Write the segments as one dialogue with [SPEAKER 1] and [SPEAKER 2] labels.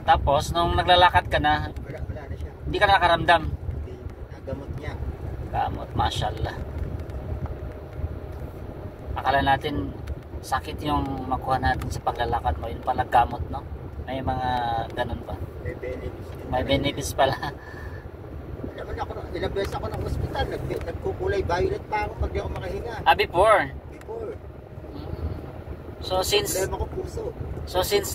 [SPEAKER 1] Tapos, nung naglalakad ka na,
[SPEAKER 2] wala na siya.
[SPEAKER 1] hindi ka na nakaramdam.
[SPEAKER 2] Hindi, nagamot niya.
[SPEAKER 1] Gamot, mashallah. Akala natin, sakit yung makuha natin sa paglalakad mo. Yun pala gamot, no? May mga ganun pa.
[SPEAKER 2] May benefits din.
[SPEAKER 1] May benefits pala.
[SPEAKER 2] Naman ako, ilang beses ako ng ospital, nagkukulay violet pa ako pag di ako makahinga.
[SPEAKER 1] Before.
[SPEAKER 2] Before.
[SPEAKER 1] So since
[SPEAKER 2] puso.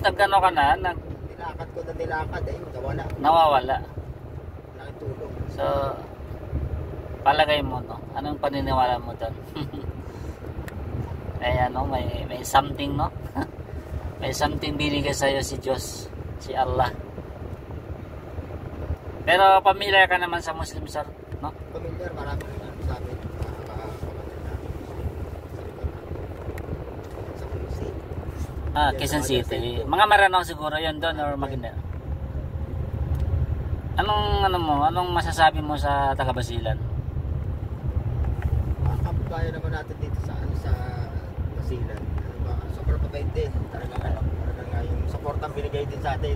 [SPEAKER 1] nagano ka na,
[SPEAKER 2] Nilakad ko na nilakad, ayun, nawala.
[SPEAKER 1] nawawala.
[SPEAKER 2] Malaking tulong.
[SPEAKER 1] So palagay mo, no? Anong paniniwala mo doon? may something, no? May something binigay sa'yo si Diyos, si Allah. Pero pamilyar ka naman sa Muslim, sir, no?
[SPEAKER 2] Pamilyar, marami rin ano sa amin, kapatid namin sa Quezon City.
[SPEAKER 1] Quezon City. Mga Maranao siguro yun doon or Maguindanao. Anong masasabi mo sa taga-Basilan?
[SPEAKER 2] Kababayan naman natin dito sa Basilan. Sobrang mabait din. Talagang yung supportang binigay din sa atin.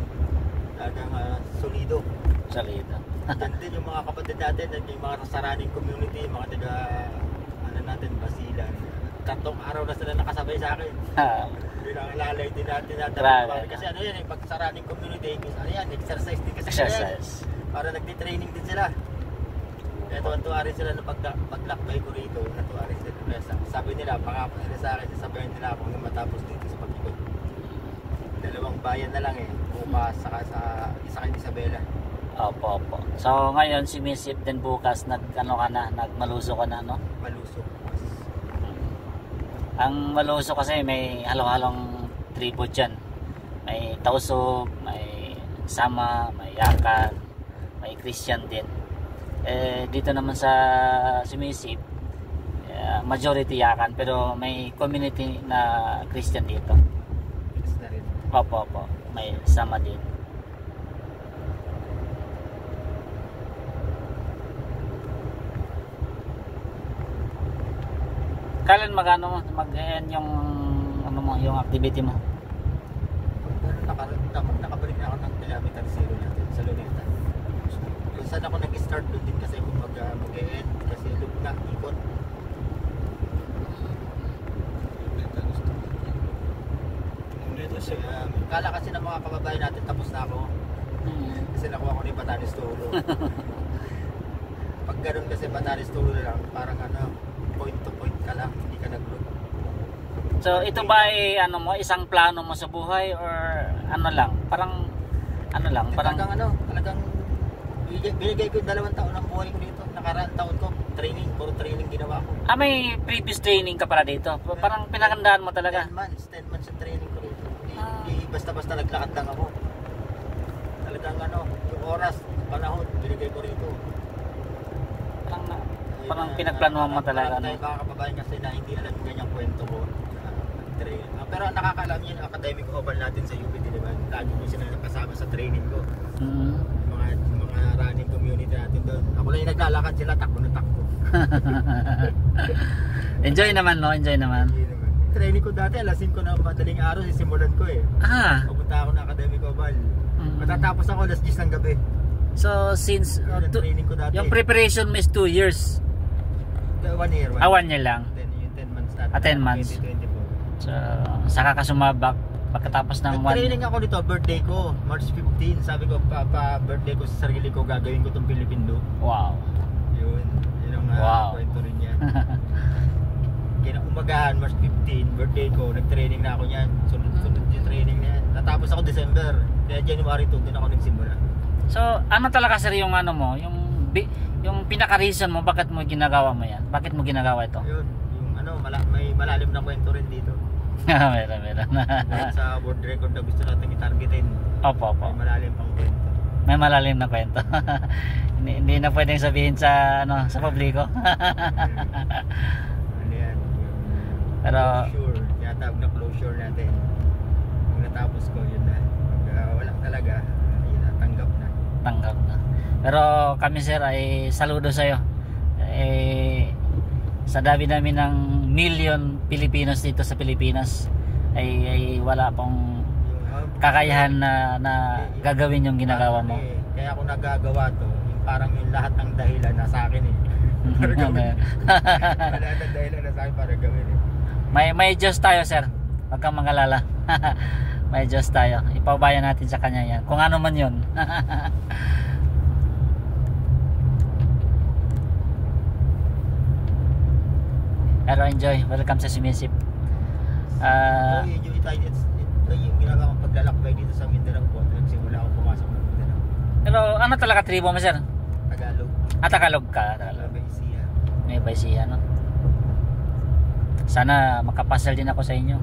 [SPEAKER 2] Talagang solido.
[SPEAKER 1] Solido.
[SPEAKER 2] Yan din yung mga kapatid natin, yung mga saraning community, mga taga natin Basilan. 3 araw na sila nakasabay sa akin. Lalay din natin kasi yan, pag saraning community, exercise din kasi
[SPEAKER 1] Exercise.
[SPEAKER 2] Para nagti-training din sila. Kaya tuwan-tuwa rin sila na paglakbay ko rito, natuwa rin sila. Sabi nila, pangako nila sa akin, sasabayan nila ako nung matapos dito sa pag-ikot. 2 bayan na lang Bukas saka sa Isabela.
[SPEAKER 1] Opo. So ngayon si Misip din bukas nagmaluso ka na, no?
[SPEAKER 2] Maluso.
[SPEAKER 1] Ang maluso kasi may halo-halong tribo dyan. May Tausug, may Sama, may Yakan, may Christian din. Dito naman sa Sumisip, majority Yakan, pero may community na Christian dito.
[SPEAKER 2] Mix na rin.
[SPEAKER 1] Opo, may Sama din. Kailan mag-end yung yung activity mo?
[SPEAKER 2] Nakabalik na ako ng kilometer 0 natin sa Luneta. Saan ako nag-start doon din kasi kung mag-end kasi loop na, ikot. Kala kasi ng mga kababayan natin tapos na ako. Kasi nakuha ko na yung Batanes Tulo. Pag ganun kasi Batanes Tulo lang, parang point to point ka lang, hindi ka nag-loop.
[SPEAKER 1] So ito ba ay isang plano mo sa buhay or parang
[SPEAKER 2] talagang binigay ko yung 2 taon ng buhay ko dito. Nakaraan taon ko, puro training ginawa ko.
[SPEAKER 1] May previous training ka para dito? Parang pinagandaan mo talaga?
[SPEAKER 2] 10 months yung training ko dito. Hindi basta-basta naglakad lang ako. Talagang yung oras, panahon, binigay ko rito.
[SPEAKER 1] Parang pinagplanuhan mo talaga.
[SPEAKER 2] Marami mga kababayan kasi na hindi alam yung ganyang kwento ko. Pero nakakaalam yun, academic oval natin sa UP, di ba? Lagi mo sila nakasama sa training ko. Mga running community natin doon. Ako lang yung naglalakad, sila takbo na takbo.
[SPEAKER 1] Enjoy naman, no? Enjoy naman.
[SPEAKER 2] Training ko dati, alasin ko na madaling araw, sisimulan ko pupunta ako na academic oval. Matatapos ako alas 10 ng gabi.
[SPEAKER 1] So since
[SPEAKER 2] training ko dati.
[SPEAKER 1] Yung preparation mo is 2 years?
[SPEAKER 2] 1 year.
[SPEAKER 1] 1 year lang?
[SPEAKER 2] Yung 10 months natin.
[SPEAKER 1] 10 months.
[SPEAKER 2] 2024.
[SPEAKER 1] So saka ka sumabak pagkatapos ng
[SPEAKER 2] training ako dito, birthday ko, March 15. Sabi ko, birthday ko sa sarili ko, gagawin ko itong Philippine Loop.
[SPEAKER 1] Wow.
[SPEAKER 2] Yun ang kwento rin niya. Umagahan, March 15, birthday ko, nag-training na ako niyan. Sunod yung training na yan. Natapos ako December, kaya January 2 din ako nagsimula.
[SPEAKER 1] So, ano talaga sir yung yung pinaka-reason mo bakit mo ginagawa mo yan? Bakit mo ginagawa ito?
[SPEAKER 2] Yun, may malalim na kwento rin dito.
[SPEAKER 1] meron.
[SPEAKER 2] Dahil sa world record na gusto natin i-targetin.
[SPEAKER 1] Opo.
[SPEAKER 2] May malalim pang kwento.
[SPEAKER 1] May malalim na kwento. hindi na pwedeng sabihin sa publiko.
[SPEAKER 2] Yan.
[SPEAKER 1] Pero
[SPEAKER 2] closure, tinatawag na closure natin. Kung natapos ko, yun na. Pag wala talaga, yun na, tanggap na.
[SPEAKER 1] Pero kami sir ay saludo sa iyo. Sa dami namin ng million Pilipinos dito sa Pilipinas ay wala pong kakayahan na gagawin yung ginagawa mo.
[SPEAKER 2] Kaya ako nagagawa to, yung parang yung lahat ng dahilan na sa akin eh. Para gawin. Lahat ng dahilan na sa akin para gawin eh.
[SPEAKER 1] May Diyos tayo, sir. Huwag kang mangalala. May Diyos tayo. Ipaubaya natin sa kanya yan. Kung ano man yun. Pero enjoy. Welcome sa Sumisip.
[SPEAKER 2] Enjoy tayo. Ito yung ginagawa kong paglalakbay dito sa Mindanao po. Nagsimula ako pumasok ng Mindanao.
[SPEAKER 1] Pero ano talaga tribo mo, sir?
[SPEAKER 2] Tagalog.
[SPEAKER 1] Tagalog ka. Tagalog.
[SPEAKER 2] Baisiya.
[SPEAKER 1] May Baisiya, no? Sana makapasal din ako sa inyo.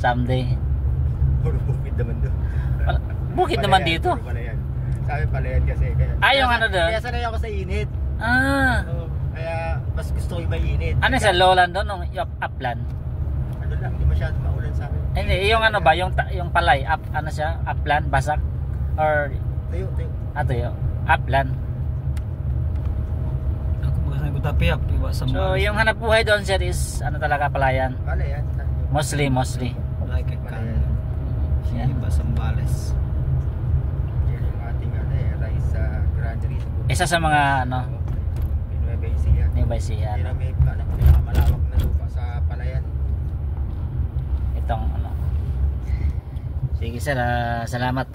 [SPEAKER 1] Someday.
[SPEAKER 2] Puro bukid naman doon.
[SPEAKER 1] Bukid naman dito.
[SPEAKER 2] Palayan. Sabi palayan kasi.
[SPEAKER 1] Yung ano doon?
[SPEAKER 2] Kaya sanay ako sa init. Kaya mas gusto ko yung mainit.
[SPEAKER 1] Ano sa lowland doon? Yung upland?
[SPEAKER 2] Ano lang, hindi masyado maulan sa akin.
[SPEAKER 1] Hindi, yung ano ba? Yung palay, ano siya? Upland, basak? Or...
[SPEAKER 2] Tayo.
[SPEAKER 1] Tuyo. Upland.
[SPEAKER 3] Ako magsasabi ko tapiap, iba sa
[SPEAKER 1] So, yung hanap buhay doon, sir, is ano talaga, palayan?
[SPEAKER 2] Palayan.
[SPEAKER 1] Mostly.
[SPEAKER 3] like a can.
[SPEAKER 1] Yan.
[SPEAKER 3] Iba sa Bales.
[SPEAKER 2] Yan yung ating rice granary.
[SPEAKER 1] Isa sa mga ano,
[SPEAKER 2] Nueva Ecija.
[SPEAKER 1] Nueva Ecija.
[SPEAKER 2] Yan ang may pinakamalawak na lupa sa palayan.
[SPEAKER 1] Itong ano. Sige sir, salamat.